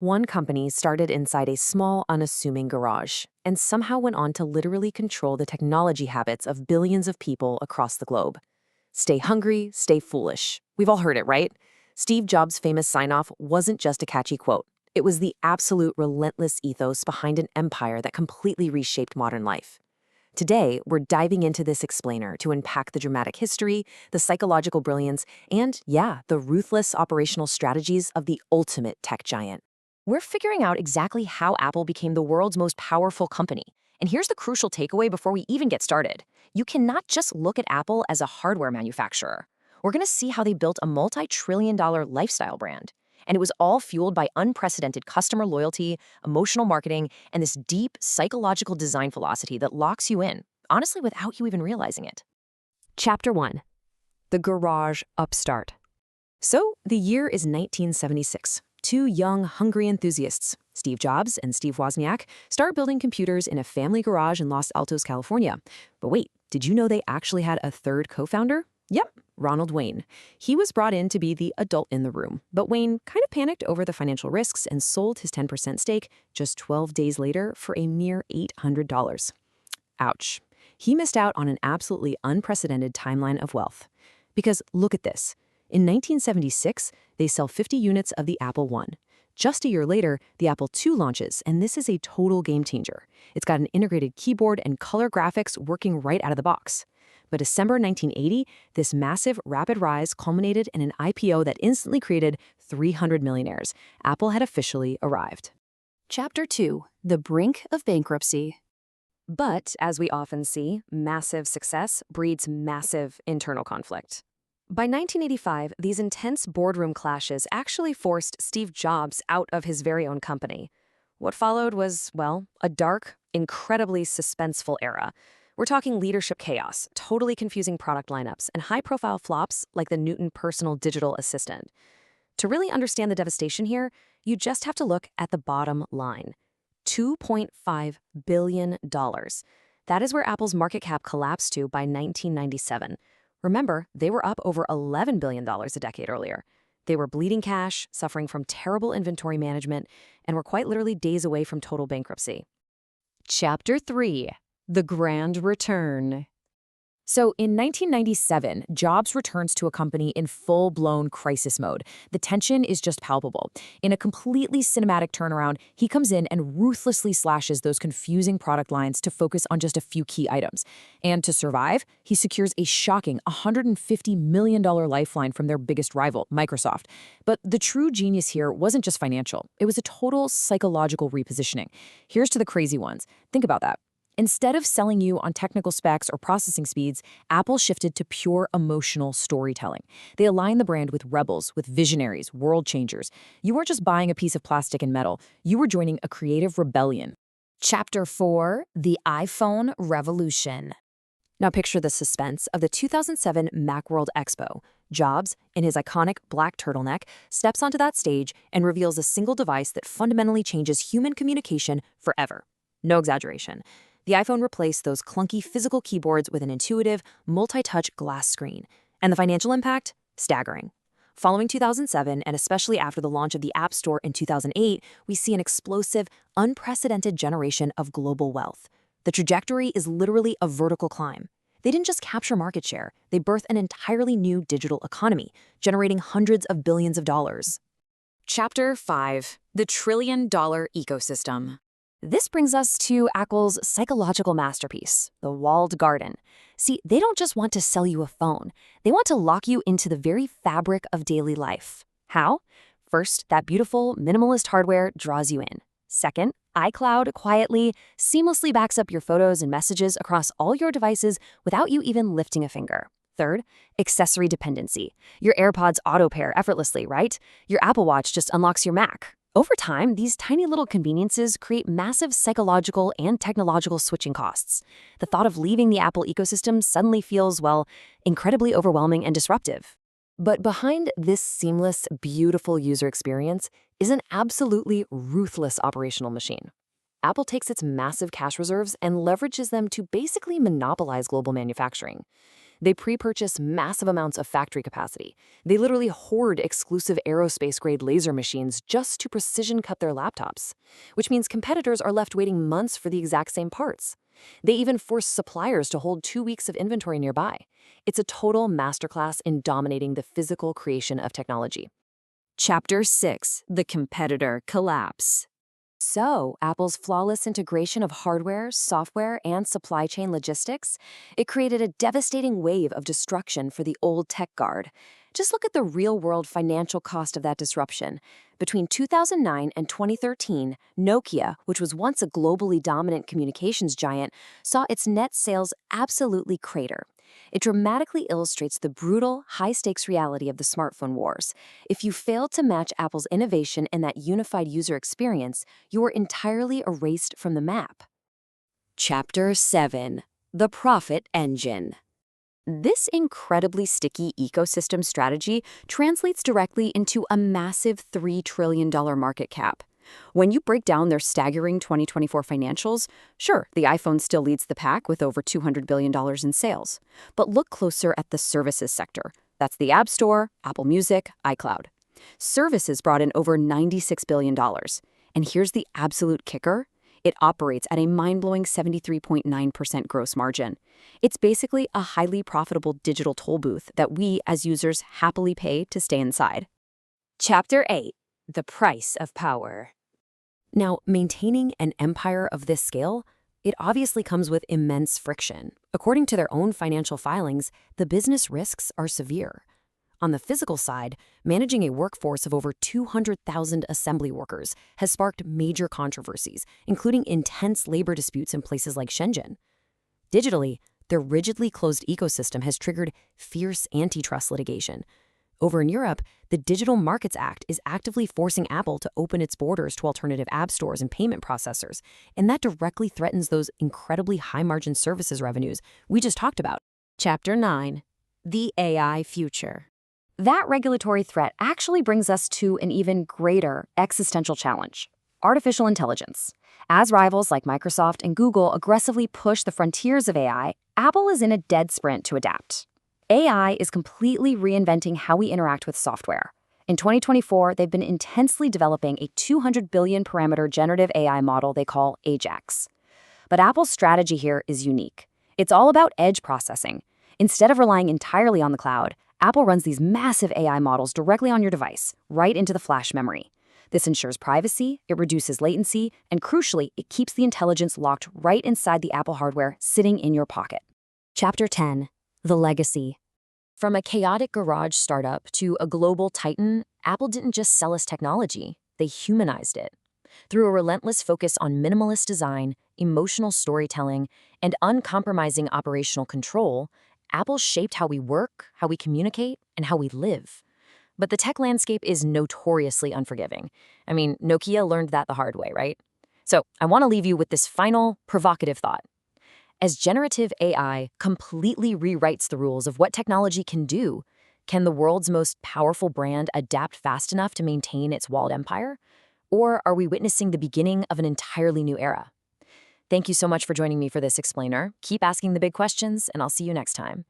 One company started inside a small, unassuming garage and somehow went on to literally control the technology habits of billions of people across the globe. Stay hungry, stay foolish. We've all heard it, right? Steve Jobs' famous sign-off wasn't just a catchy quote. It was the absolute relentless ethos behind an empire that completely reshaped modern life. Today, we're diving into this explainer to unpack the dramatic history, the psychological brilliance, and, yeah, the ruthless operational strategies of the ultimate tech giant. We're figuring out exactly how Apple became the world's most powerful company. And here's the crucial takeaway before we even get started. You cannot just look at Apple as a hardware manufacturer. We're going to see how they built a multi-trillion-dollar lifestyle brand. And it was all fueled by unprecedented customer loyalty, emotional marketing, and this deep psychological design philosophy that locks you in, honestly, without you even realizing it. Chapter 1. The Garage Upstart. So, the year is 1976. Two young, hungry enthusiasts, Steve Jobs and Steve Wozniak, start building computers in a family garage in Los Altos, California. But wait, did you know they actually had a third co-founder? Yep, Ronald Wayne. He was brought in to be the adult in the room, but Wayne kind of panicked over the financial risks and sold his 10% stake just 12 days later for a mere $800. Ouch. He missed out on an absolutely unprecedented timeline of wealth. Because look at this. In 1976, they sell 50 units of the Apple I. Just a year later, the Apple II launches, and this is a total game changer. It's got an integrated keyboard and color graphics working right out of the box. But December 1980, this massive, rapid rise culminated in an IPO that instantly created 300 millionaires. Apple had officially arrived. Chapter 2. The Brink of Bankruptcy. But, as we often see, massive success breeds massive internal conflict. By 1985, these intense boardroom clashes actually forced Steve Jobs out of his very own company. What followed was, well, a dark, incredibly suspenseful era. We're talking leadership chaos, totally confusing product lineups, and high-profile flops like the Newton personal digital assistant. To really understand the devastation here, you just have to look at the bottom line. $2.5 billion. That is where Apple's market cap collapsed to by 1997. Remember, they were up over $11 billion a decade earlier. They were bleeding cash, suffering from terrible inventory management, and were quite literally days away from total bankruptcy. Chapter 3. The Grand Return. So in 1997, Jobs returns to a company in full-blown crisis mode. The tension is just palpable. In a completely cinematic turnaround, he comes in and ruthlessly slashes those confusing product lines to focus on just a few key items. And to survive, he secures a shocking $150 million lifeline from their biggest rival, Microsoft. But the true genius here wasn't just financial. It was a total psychological repositioning. Here's to the crazy ones. Think about that. Instead of selling you on technical specs or processing speeds, Apple shifted to pure emotional storytelling. They aligned the brand with rebels, with visionaries, world changers. You weren't just buying a piece of plastic and metal. You were joining a creative rebellion. Chapter 4. The iPhone Revolution. Now picture the suspense of the 2007 Macworld Expo. Jobs, in his iconic black turtleneck, steps onto that stage and reveals a single device that fundamentally changes human communication forever. No exaggeration. The iPhone replaced those clunky physical keyboards with an intuitive, multi-touch glass screen. And the financial impact? Staggering. Following 2007, and especially after the launch of the App Store in 2008, we see an explosive, unprecedented generation of global wealth. The trajectory is literally a vertical climb. They didn't just capture market share, they birthed an entirely new digital economy, generating hundreds of billions of dollars. Chapter 5. The Trillion-Dollar Ecosystem. This brings us to Apple's psychological masterpiece, the walled garden. See, they don't just want to sell you a phone. They want to lock you into the very fabric of daily life. How? First, that beautiful, minimalist hardware draws you in. Second, iCloud quietly, seamlessly backs up your photos and messages across all your devices without you even lifting a finger. Third, accessory dependency. Your AirPods auto-pair effortlessly, right? Your Apple Watch just unlocks your Mac. Over time, these tiny little conveniences create massive psychological and technological switching costs. The thought of leaving the Apple ecosystem suddenly feels, well, incredibly overwhelming and disruptive. But behind this seamless, beautiful user experience is an absolutely ruthless operational machine. Apple takes its massive cash reserves and leverages them to basically monopolize global manufacturing. They pre-purchase massive amounts of factory capacity. They literally hoard exclusive aerospace-grade laser machines just to precision cut their laptops, which means competitors are left waiting months for the exact same parts. They even force suppliers to hold 2 weeks of inventory nearby. It's a total masterclass in dominating the physical creation of technology. Chapter 6: The Competitor Collapse. So, Apple's flawless integration of hardware, software, and supply chain logistics, it created a devastating wave of destruction for the old tech guard. Just look at the real-world financial cost of that disruption. Between 2009 and 2013, Nokia, which was once a globally dominant communications giant, saw its net sales absolutely crater. It dramatically illustrates the brutal, high-stakes reality of the smartphone wars. If you fail to match Apple's innovation and that unified user experience, you are entirely erased from the map. Chapter 7: The Profit Engine. This incredibly sticky ecosystem strategy translates directly into a massive $3 trillion market cap. When you break down their staggering 2024 financials, sure, the iPhone still leads the pack with over $200 billion in sales. But look closer at the services sector. That's the App Store, Apple Music, iCloud. Services brought in over $96 billion. And here's the absolute kicker. It operates at a mind-blowing 73.9% gross margin. It's basically a highly profitable digital toll booth that we, as users, happily pay to stay inside. Chapter 8: The Price of Power. Now, maintaining an empire of this scale, it obviously comes with immense friction. According to their own financial filings, the business risks are severe. On the physical side, managing a workforce of over 200,000 assembly workers has sparked major controversies, including intense labor disputes in places like Shenzhen. Digitally, their rigidly closed ecosystem has triggered fierce antitrust litigation. Over in Europe, the Digital Markets Act is actively forcing Apple to open its borders to alternative app stores and payment processors, and that directly threatens those incredibly high-margin services revenues we just talked about. Chapter 9: The AI Future. That regulatory threat actually brings us to an even greater existential challenge: artificial intelligence. As rivals like Microsoft and Google aggressively push the frontiers of AI, Apple is in a dead sprint to adapt. AI is completely reinventing how we interact with software. In 2024, they've been intensely developing a 200 billion parameter generative AI model they call AJAX. But Apple's strategy here is unique. It's all about edge processing. Instead of relying entirely on the cloud, Apple runs these massive AI models directly on your device, right into the flash memory. This ensures privacy, it reduces latency, and crucially, it keeps the intelligence locked right inside the Apple hardware sitting in your pocket. Chapter 10: The Legacy. From a chaotic garage startup to a global titan, Apple didn't just sell us technology, they humanized it. Through a relentless focus on minimalist design, emotional storytelling, and uncompromising operational control, Apple shaped how we work, how we communicate, and how we live. But the tech landscape is notoriously unforgiving. I mean, Nokia learned that the hard way, right? So I want to leave you with this final, provocative thought. As generative AI completely rewrites the rules of what technology can do, can the world's most powerful brand adapt fast enough to maintain its walled empire? Or are we witnessing the beginning of an entirely new era? Thank you so much for joining me for this explainer. Keep asking the big questions, and I'll see you next time.